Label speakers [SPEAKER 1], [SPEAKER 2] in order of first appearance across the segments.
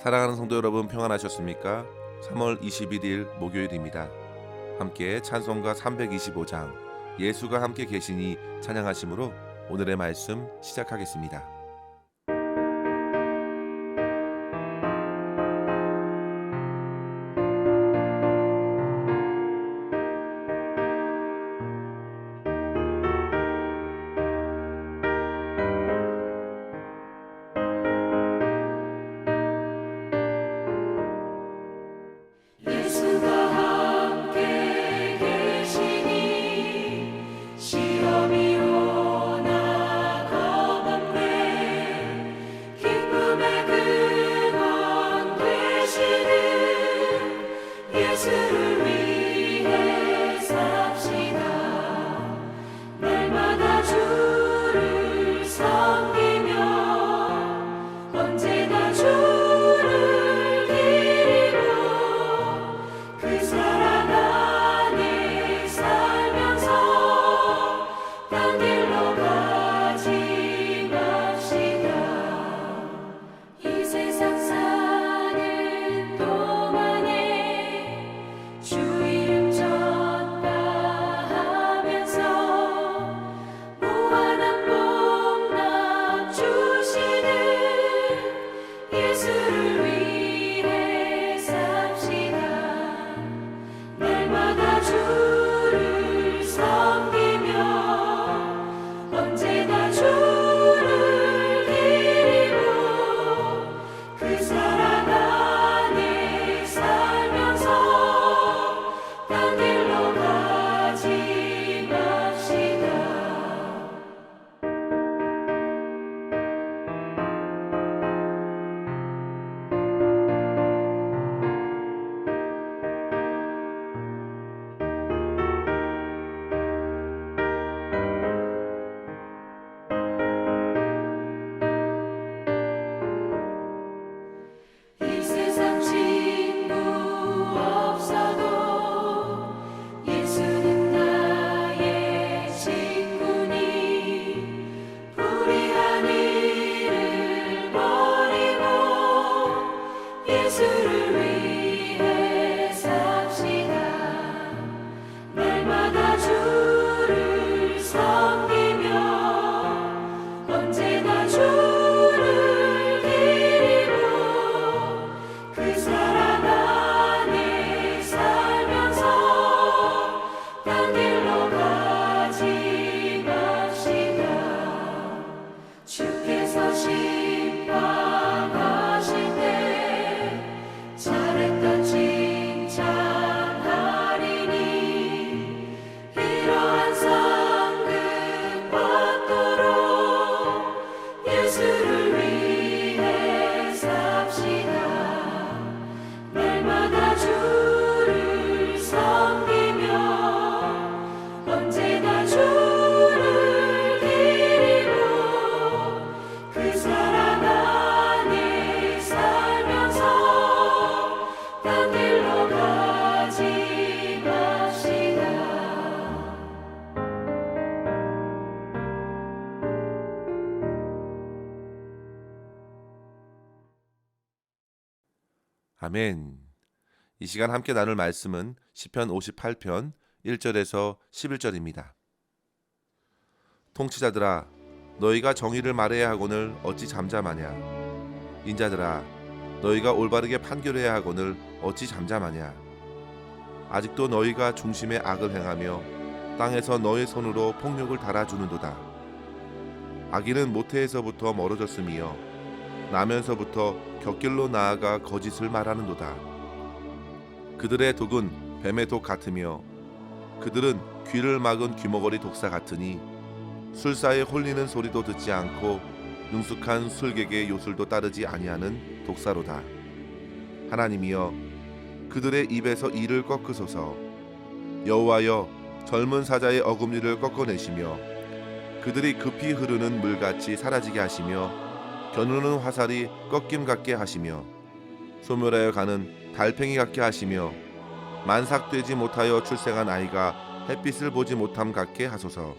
[SPEAKER 1] 사랑하는 성도 여러분, 평안하셨습니까? 3월 21일 목요일입니다. 함께 찬송가 325장 예수가 함께 계시니 찬양하심으로 오늘의 말씀 시작하겠습니다.
[SPEAKER 2] 예수가 함께 계시니 시험이 오나 겁없네. 기쁨의 근원 되시는 예수를 위해 삽시다. 날마다 주를 섬기며 언제나 주를 기리고 그 사랑 안에 살면서 딴 길로 가지 맙시다. 이 세상 사는 동안에 주 이름 전파하면서 무한한 복락 주시는 예수를 위해 삽시다. 날마다 주를 섬기며 언제나 주를 기리고 그 사랑 안에 살면서 딴 길로 가지 맙시다. 이 세상 친구 없어도 예수는 나의 친구니 불의한 일을 버리고 예수를 위해 삽시다. 날마다 주를 섬기며 언제나 주를 기리고 그 사랑 안에 살면서 딴 길로 가지 맙시다. 주께서 심판하실 때 잘했다 칭찬하리니 이러한 상급 받도록 예수를 위해 삽시다. 날마다 주를 섬기며 언제나 주를 기리고 그 사랑 안에 살면서 딴 길로 가지 맙시다.
[SPEAKER 1] 아멘. 이 시간 함께 나눌 말씀은 시편 58편 1절에서 11절입니다. 통치자들아, 너희가 정의를 말해야 하거늘 어찌 잠잠하냐? 인자들아, 너희가 올바르게 판결해야 하거늘 어찌 잠잠하냐? 아직도 너희가 중심에 악을 행하며 땅에서 너희 손으로 폭력을 달아주는도다. 악인은 모태에서부터 멀어졌으며 나면서부터 곁길로 나아가 거짓을 말하는도다. 그들의 독은 뱀의 독 같으며 그들은 귀를 막은 귀머거리 독사 같으니 술사에 홀리는 소리도 듣지 않고 능숙한 술객의 요술도 따르지 아니하는 독사로다. 하나님이여, 그들의 입에서 이를 꺾으소서. 여호와여, 젊은 사자의 어금니를 꺾어내시며 그들이 급히 흐르는 물같이 사라지게 하시며 겨누는 화살이 꺾임 같게 하시며 소멸하여 가는 달팽이 같게 하시며 만삭되지 못하여 출생한 아이가 햇빛을 보지 못함 같게 하소서.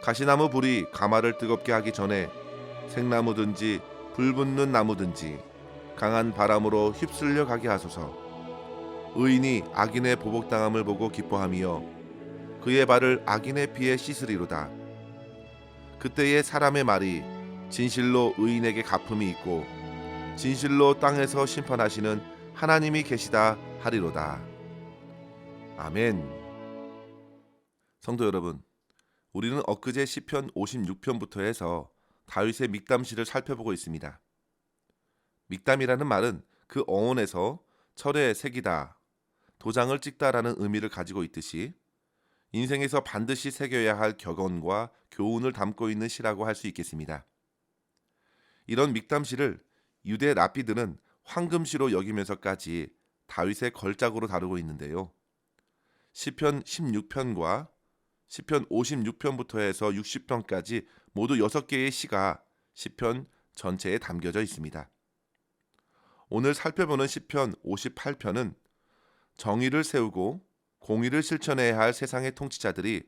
[SPEAKER 1] 가시나무 불이 가마를 뜨겁게 하기 전에 생나무든지 불붙는 나무든지 강한 바람으로 휩쓸려 가게 하소서. 의인이 악인의 보복당함을 보고 기뻐하며 그의 발을 악인의 피에 씻으리로다. 그때의 사람의 말이 진실로 의인에게 갚음이 있고 진실로 땅에서 심판하시는 하나님이 계시다 하리로다. 아멘. 성도 여러분, 우리는 엊그제 시편 56편부터 해서 다윗의 믹담시를 살펴보고 있습니다. 믹담이라는 말은 그 어원에서 철에 새기다, 도장을 찍다라는 의미를 가지고 있듯이 인생에서 반드시 새겨야 할 격언과 교훈을 담고 있는 시라고 할 수 있겠습니다. 이런 믹담시를 유대 랍비들은 황금시로 여기면서까지 다윗의 걸작으로 다루고 있는데요. 시편 16편과 시편 56편부터 해서 60편까지 모두 6개의 시가 시편 전체에 담겨져 있습니다. 오늘 살펴보는 시편 58편은 정의를 세우고 공의를 실천해야 할 세상의 통치자들이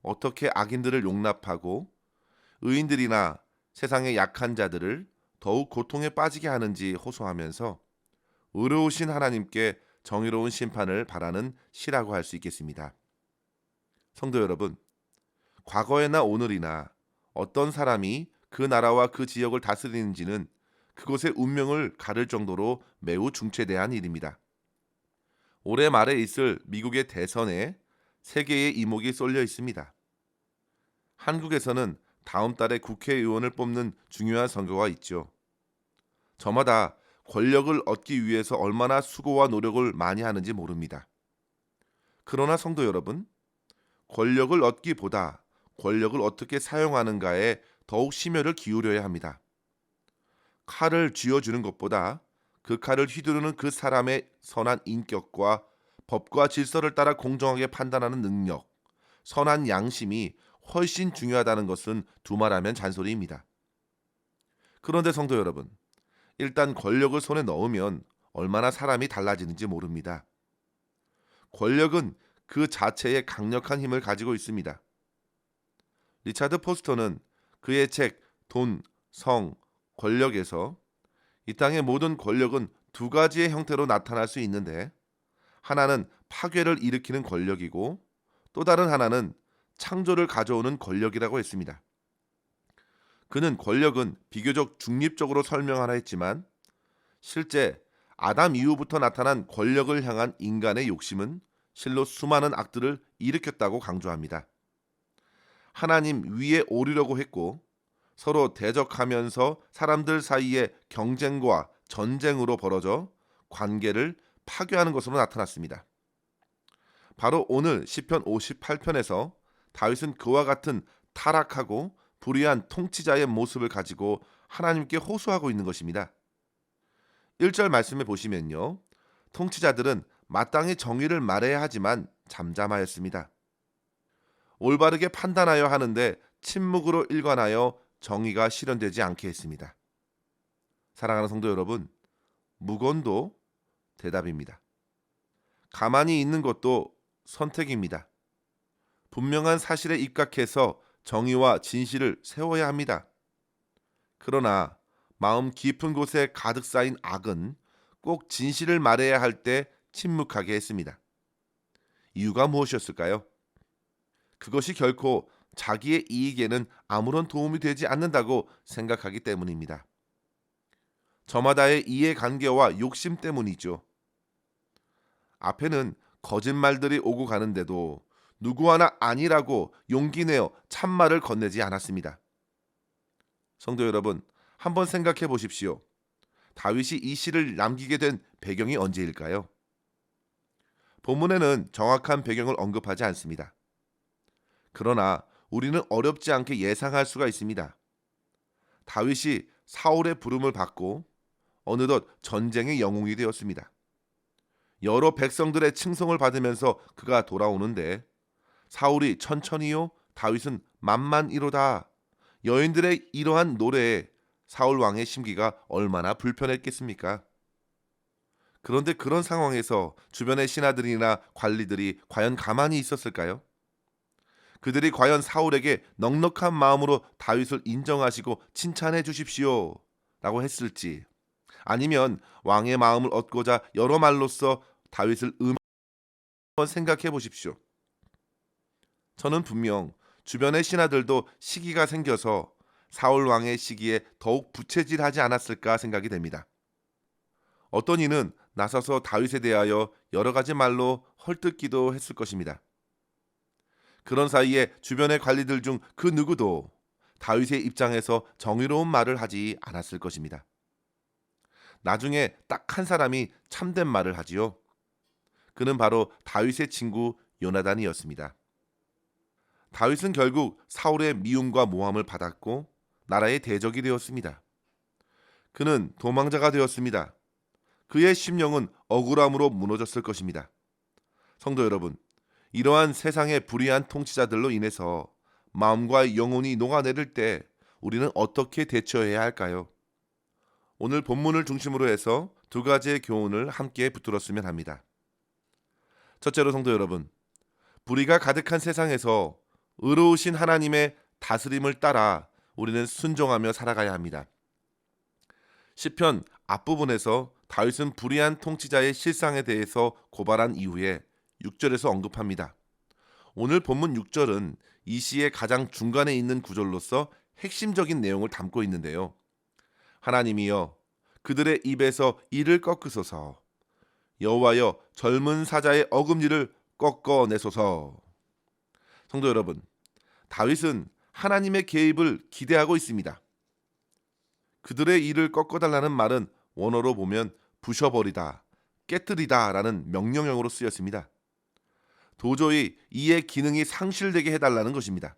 [SPEAKER 1] 어떻게 악인들을 용납하고 의인들이나 세상의 약한 자들을 더욱 고통에 빠지게 하는지 호소하면서 의로우신 하나님께 정의로운 심판을 바라는 시라고 할 수 있겠습니다. 성도 여러분, 과거에나 오늘이나 어떤 사람이 그 나라와 그 지역을 다스리는지는 그곳의 운명을 가를 정도로 매우 중차대한 일입니다. 올해 말에 있을 미국의 대선에 세 개의 이목이 쏠려 있습니다. 한국에서는 다음 달에 국회의원을 뽑는 중요한 선거가 있죠. 저마다 권력을 얻기 위해서 얼마나 수고와 노력을 많이 하는지 모릅니다. 그러나 성도 여러분, 권력을 얻기보다 권력을 어떻게 사용하는가에 더욱 심혈을 기울여야 합니다. 칼을 쥐어주는 것보다 그 칼을 휘두르는 그 사람의 선한 인격과 법과 질서를 따라 공정하게 판단하는 능력, 선한 양심이 훨씬 중요하다는 것은 두말하면 잔소리입니다. 그런데 성도 여러분, 일단 권력을 손에 넣으면 얼마나 사람이 달라지는지 모릅니다. 권력은 그 자체에 강력한 힘을 가지고 있습니다. 리차드 포스터는 그의 책 돈, 성, 권력에서 이 땅의 모든 권력은 두 가지의 형태로 나타날 수 있는데 하나는 파괴를 일으키는 권력이고 또 다른 하나는 창조를 가져오는 권력이라고 했습니다. 그는 권력은 비교적 중립적으로 설명하라 했지만 실제 아담 이후부터 나타난 권력을 향한 인간의 욕심은 실로 수많은 악들을 일으켰다고 강조합니다. 하나님 위에 오르려고 했고 서로 대적하면서 사람들 사이에 경쟁과 전쟁으로 벌어져 관계를 파괴하는 것으로 나타났습니다. 바로 오늘 시편 58편에서 다윗은 그와 같은 타락하고 불의한 통치자의 모습을 가지고 하나님께 호소하고 있는 것입니다. 1절 말씀에 보시면요. 통치자들은 마땅히 정의를 말해야 하지만 잠잠하였습니다. 올바르게 판단하여 하는데 침묵으로 일관하여 정의가 실현되지 않게 했습니다. 사랑하는 성도 여러분, 무건도 대답입니다. 가만히 있는 것도 선택입니다. 분명한 사실에 입각해서 정의와 진실을 세워야 합니다. 그러나 마음 깊은 곳에 가득 쌓인 악은 꼭 진실을 말해야 할 때 침묵하게 했습니다. 이유가 무엇이었을까요? 그것이 결코 자기의 이익에는 아무런 도움이 되지 않는다고 생각하기 때문입니다. 저마다의 이해관계와 욕심 때문이죠. 앞에는 거짓말들이 오고 가는데도 누구 하나 아니라고 용기 내어 참말을 건네지 않았습니다. 성도 여러분, 한번 생각해 보십시오. 다윗이 이 시를 남기게 된 배경이 언제일까요? 본문에는 정확한 배경을 언급하지 않습니다. 그러나 우리는 어렵지 않게 예상할 수가 있습니다. 다윗이 사울의 부름을 받고 어느덧 전쟁의 영웅이 되었습니다. 여러 백성들의 칭송을 받으면서 그가 돌아오는데 사울이 천천히요, 다윗은 만만이로다. 여인들의 이러한 노래에 사울 왕의 심기가 얼마나 불편했겠습니까? 그런데 그런 상황에서 주변의 신하들이나 관리들이 과연 가만히 있었을까요? 그들이 과연 사울에게 넉넉한 마음으로 다윗을 인정하시고 칭찬해 주십시오 라고 했을지, 아니면 왕의 마음을 얻고자 여러 말로써 다윗을 한번 생각해 보십시오. 저는 분명 주변의 신하들도 시기가 생겨서 사울 왕의 시기에 더욱 부채질하지 않았을까 생각이 됩니다. 어떤 이는 나서서 다윗에 대하여 여러 가지 말로 헐뜯기도 했을 것입니다. 그런 사이에 주변의 관리들 중 그 누구도 다윗의 입장에서 정의로운 말을 하지 않았을 것입니다. 나중에 딱 한 사람이 참된 말을 하지요. 그는 바로 다윗의 친구 요나단이었습니다. 다윗은 결국 사울의 미움과 모함을 받았고 나라의 대적이 되었습니다. 그는 도망자가 되었습니다. 그의 심령은 억울함으로 무너졌을 것입니다. 성도 여러분, 이러한 세상의 불의한 통치자들로 인해서 마음과 영혼이 녹아내릴 때 우리는 어떻게 대처해야 할까요? 오늘 본문을 중심으로 해서 두 가지의 교훈을 함께 붙들었으면 합니다. 첫째로 성도 여러분, 불의가 가득한 세상에서 의로우신 하나님의 다스림을 따라 우리는 순종하며 살아가야 합니다. 시편 앞부분에서 다윗은 불의한 통치자의 실상에 대해서 고발한 이후에 6절에서 언급합니다. 오늘 본문 6절은 이 시의 가장 중간에 있는 구절로서 핵심적인 내용을 담고 있는데요. 하나님이여 그들의 입에서 이를 꺾으소서, 여호와여 젊은 사자의 어금니를 꺾어내소서. 성도 여러분, 다윗은 하나님의 개입을 기대하고 있습니다. 그들의 이를 꺾어달라는 말은 원어로 보면 부셔버리다, 깨뜨리다 라는 명령형으로 쓰였습니다. 도저히 이의 기능이 상실되게 해달라는 것입니다.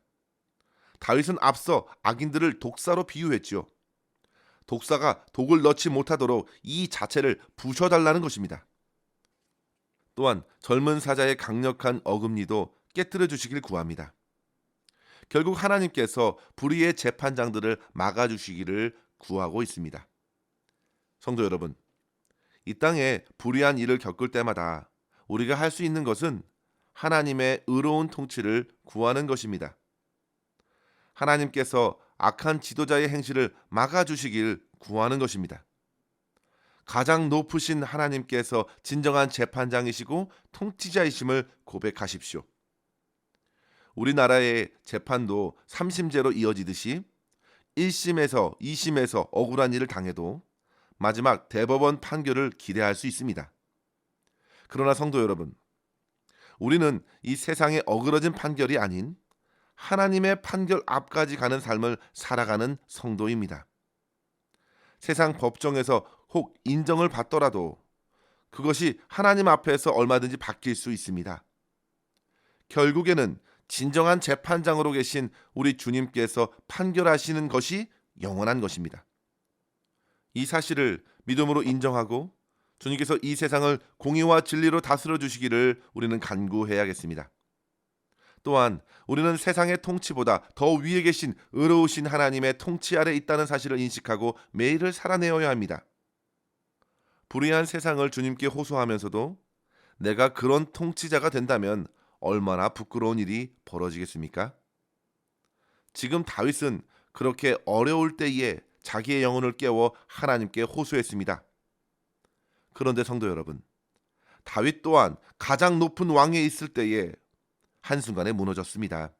[SPEAKER 1] 다윗은 앞서 악인들을 독사로 비유했지요. 독사가 독을 넣지 못하도록 이 자체를 부셔달라는 것입니다. 또한 젊은 사자의 강력한 어금니도 깨뜨려 주시길 구합니다. 결국 하나님께서 불의의 재판장들을 막아주시기를 구하고 있습니다. 성도 여러분, 이 땅에 불의한 일을 겪을 때마다 우리가 할 수 있는 것은 하나님의 의로운 통치를 구하는 것입니다. 하나님께서 악한 지도자의 행실을 막아주시길 구하는 것입니다. 가장 높으신 하나님께서 진정한 재판장이시고 통치자이심을 고백하십시오. 우리나라의 재판도 3심제로 이어지듯이 1심에서 2심에서 억울한 일을 당해도 마지막 대법원 판결을 기대할 수 있습니다. 그러나 성도 여러분, 우리는 이 세상의 어그러진 판결이 아닌 하나님의 판결 앞까지 가는 삶을 살아가는 성도입니다. 세상 법정에서 혹 인정을 받더라도 그것이 하나님 앞에서 얼마든지 바뀔 수 있습니다. 결국에는 진정한 재판장으로 계신 우리 주님께서 판결하시는 것이 영원한 것입니다. 이 사실을 믿음으로 인정하고 주님께서 이 세상을 공의와 진리로 다스려 주시기를 우리는 간구해야겠습니다. 또한 우리는 세상의 통치보다 더 위에 계신 의로우신 하나님의 통치 아래 있다는 사실을 인식하고 매일을 살아내어야 합니다. 불의한 세상을 주님께 호소하면서도 내가 그런 통치자가 된다면 얼마나 부끄러운 일이 벌어지겠습니까? 지금 다윗은 그렇게 어려울 때에 자기의 영혼을 깨워 하나님께 호소했습니다. 그런데 성도 여러분, 다윗 또한 가장 높은 왕에 있을 때에 한순간에 무너졌습니다.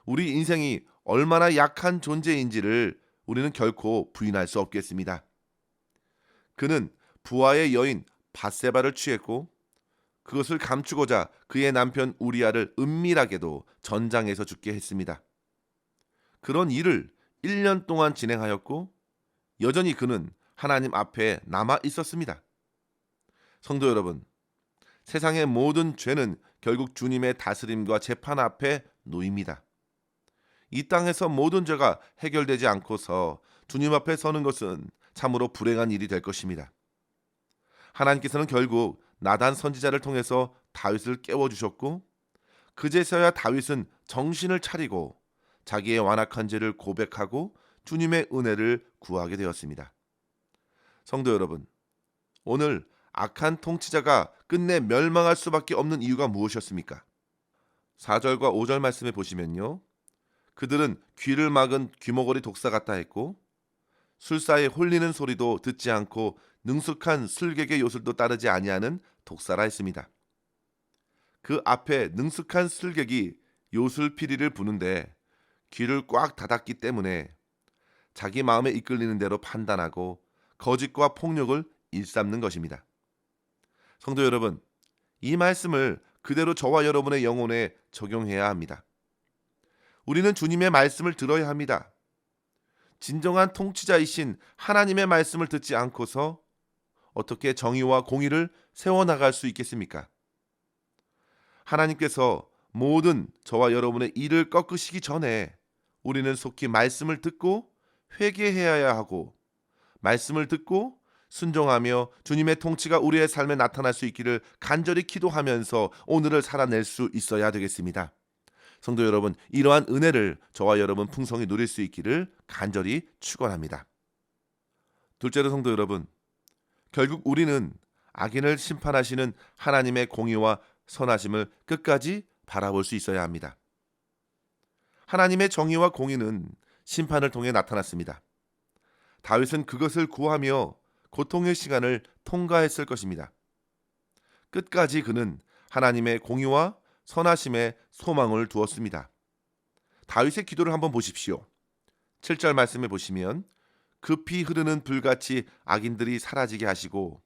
[SPEAKER 1] 우리 인생이 얼마나 약한 존재인지를 우리는 결코 부인할 수 없겠습니다. 그는 부하의 여인 밧세바를 취했고 그것을 감추고자 그의 남편 우리아를 은밀하게도 전장에서 죽게 했습니다. 그런 일을 1년 동안 진행하였고 여전히 그는 하나님 앞에 남아 있었습니다. 성도 여러분, 세상의 모든 죄는 결국 주님의 다스림과 재판 앞에 놓입니다. 이 땅에서 모든 죄가 해결되지 않고서 주님 앞에 서는 것은 참으로 불행한 일이 될 것입니다. 하나님께서는 결국 나단 선지자를 통해서 다윗을 깨워주셨고 그제서야 다윗은 정신을 차리고 자기의 완악한 죄를 고백하고 주님의 은혜를 구하게 되었습니다. 성도 여러분, 오늘 악한 통치자가 끝내 멸망할 수밖에 없는 이유가 무엇이었습니까? 4절과 5절 말씀에 보시면요, 그들은 귀를 막은 귀머거리 독사 같다 했고 술사에 홀리는 소리도 듣지 않고 능숙한 술객의 요술도 따르지 아니하는 독사라 했습니다. 그 앞에 능숙한 술객이 요술피리를 부는데 귀를 꽉 닫았기 때문에 자기 마음에 이끌리는 대로 판단하고 거짓과 폭력을 일삼는 것입니다. 성도 여러분, 이 말씀을 그대로 저와 여러분의 영혼에 적용해야 합니다. 우리는 주님의 말씀을 들어야 합니다. 진정한 통치자이신 하나님의 말씀을 듣지 않고서 어떻게 정의와 공의를 세워나갈 수 있겠습니까? 하나님께서 모든 저와 여러분의 일을 꺾으시기 전에 우리는 속히 말씀을 듣고 회개해야 하고, 말씀을 듣고 순종하며 주님의 통치가 우리의 삶에 나타날 수 있기를 간절히 기도하면서 오늘을 살아낼 수 있어야 되겠습니다. 성도 여러분, 이러한 은혜를 저와 여러분 풍성히 누릴 수 있기를 간절히 축원합니다. 둘째로 성도 여러분, 결국 우리는 악인을 심판하시는 하나님의 공의와 선하심을 끝까지 바라볼 수 있어야 합니다. 하나님의 정의와 공의는 심판을 통해 나타났습니다. 다윗은 그것을 구하며 고통의 시간을 통과했을 것입니다. 끝까지 그는 하나님의 공의와 선하심에 소망을 두었습니다. 다윗의 기도를 한번 보십시오. 7절 말씀에 보시면 급히 흐르는 불같이 악인들이 사라지게 하시고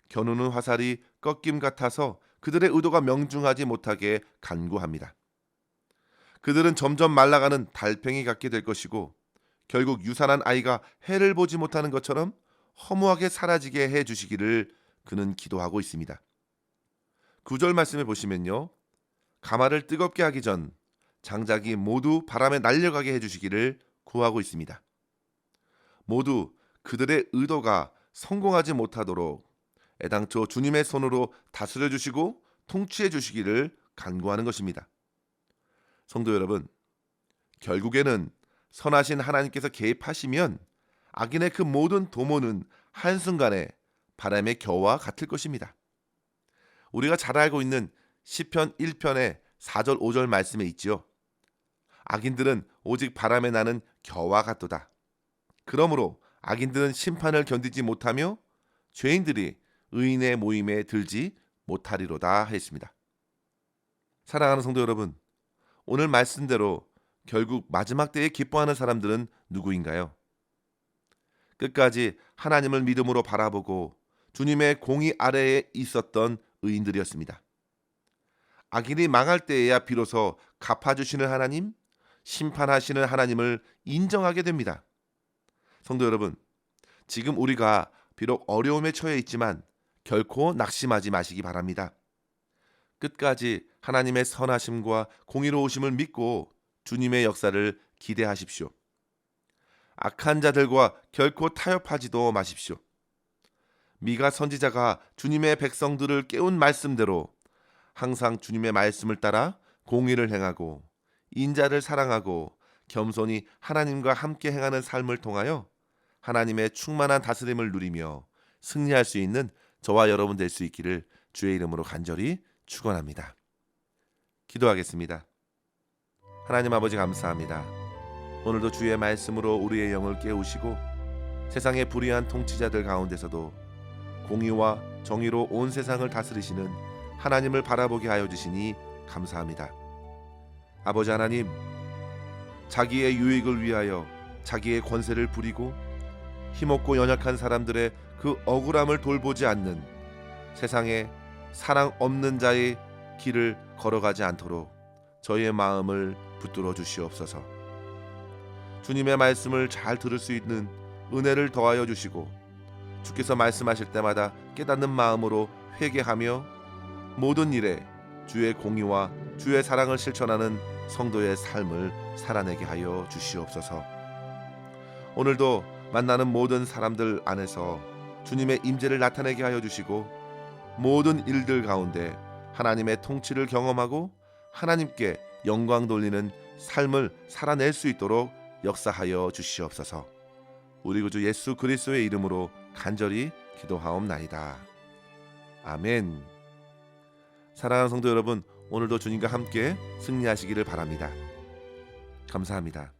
[SPEAKER 1] 겨누는 화살이 꺾임 같아서 그들의 의도가 명중하지 못하게 간구합니다. 그들은 점점 말라가는 달팽이 같게 될 것이고 결국 유산한 아이가 해를 보지 못하는 것처럼 허무하게 사라지게 해주시기를 그는 기도하고 있습니다. 9절 말씀에 보시면요, 가마를 뜨겁게 하기 전 장작이 모두 바람에 날려가게 해주시기를 구하고 있습니다. 모두 그들의 의도가 성공하지 못하도록 애당초 주님의 손으로 다스려 주시고 통치해 주시기를 간구하는 것입니다. 성도 여러분, 결국에는 선하신 하나님께서 개입하시면 악인의 그 모든 도모는 한순간에 바람의 겨와 같을 것입니다. 우리가 잘 알고 있는 시편 1편의 4절 5절 말씀에 있지요. 악인들은 오직 바람에 나는 겨와 같도다. 그러므로 악인들은 심판을 견디지 못하며 죄인들이 의인의 모임에 들지 못하리로다 했습니다. 사랑하는 성도 여러분, 오늘 말씀대로 결국 마지막 때에 기뻐하는 사람들은 누구인가요? 끝까지 하나님을 믿음으로 바라보고 주님의 공의 아래에 있었던 의인들이었습니다. 악인이 망할 때에야 비로소 갚아주시는 하나님, 심판하시는 하나님을 인정하게 됩니다. 성도 여러분, 지금 우리가 비록 어려움에 처해 있지만 결코 낙심하지 마시기 바랍니다. 끝까지 하나님의 선하심과 공의로우심을 믿고 주님의 역사를 기대하십시오. 악한 자들과 결코 타협하지도 마십시오. 미가 선지자가 주님의 백성들을 깨운 말씀대로 항상 주님의 말씀을 따라 공의를 행하고 인자를 사랑하고 겸손히 하나님과 함께 행하는 삶을 통하여 하나님의 충만한 다스림을 누리며 승리할 수 있는 저와 여러분 될 수 있기를 주의 이름으로 간절히 축원합니다. 기도하겠습니다. 하나님 아버지 감사합니다. 오늘도 주의 말씀으로 우리의 영을 깨우시고 세상의 불의한 통치자들 가운데서도 공의와 정의로 온 세상을 다스리시는 하나님을 바라보게 하여 주시니 감사합니다. 아버지 하나님, 자기의 유익을 위하여 자기의 권세를 부리고 힘없고 연약한 사람들의 그 억울함을 돌보지 않는 세상에 사랑 없는 자의 길을 걸어가지 않도록 저희의 마음을 붙들어 주시옵소서. 주님의 말씀을 잘 들을 수 있는 은혜를 더하여 주시고 주께서 말씀하실 때마다 깨닫는 마음으로 회개하며 모든 일에 주의 공의와 주의 사랑을 실천하는 성도의 삶을 살아내게 하여 주시옵소서. 오늘도 만나는 모든 사람들 안에서 주님의 임재를 나타내게 하여 주시고 모든 일들 가운데 하나님의 통치를 경험하고 하나님께 영광 돌리는 삶을 살아낼 수 있도록 역사하여 주시옵소서. 우리 구주 예수 그리스도의 이름으로 간절히 기도하옵나이다. 아멘. 사랑하는 성도 여러분, 오늘도 주님과 함께 승리하시기를 바랍니다. 감사합니다.